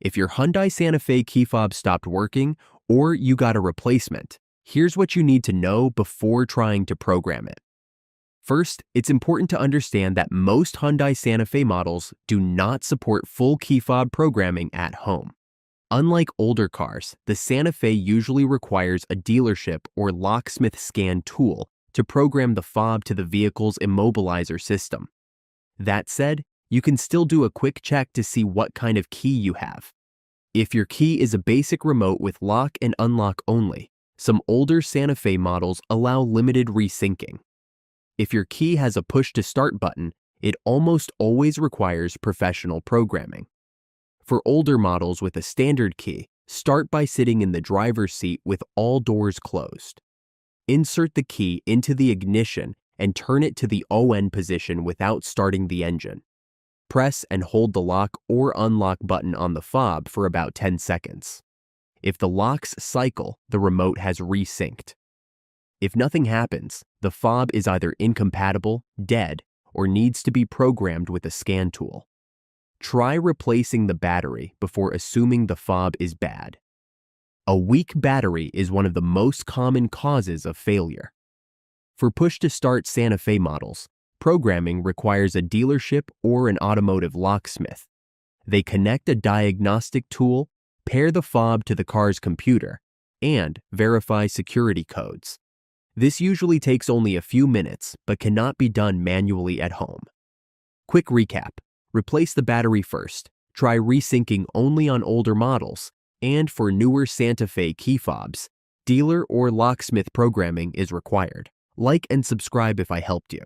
If your Hyundai Santa Fe key fob stopped working or you got a replacement, here's what you need to know before trying to program it. First, it's important to understand that most Hyundai Santa Fe models do not support full key fob programming at home. Unlike older cars, the Santa Fe usually requires a dealership or locksmith scan tool to program the fob to the vehicle's immobilizer system. That said, you can still do a quick check to see what kind of key you have. If your key is a basic remote with lock and unlock only, some older Santa Fe models allow limited resyncing. If your key has a push-to-start button, it almost always requires professional programming. For older models with a standard key, start by sitting in the driver's seat with all doors closed. Insert the key into the ignition and turn it to the ON position without starting the engine. Press and hold the lock or unlock button on the fob for about 10 seconds. If the locks cycle, the remote has resynced. If nothing happens, the fob is either incompatible, dead, or needs to be programmed with a scan tool. Try replacing the battery before assuming the fob is bad. A weak battery is one of the most common causes of failure. For push-to-start Santa Fe models, programming requires a dealership or an automotive locksmith. They connect a diagnostic tool, pair the fob to the car's computer, and verify security codes. This usually takes only a few minutes, but cannot be done manually at home. Quick recap. Replace the battery first, try resyncing only on older models, and for newer Santa Fe key fobs, dealer or locksmith programming is required. Like and subscribe if I helped you.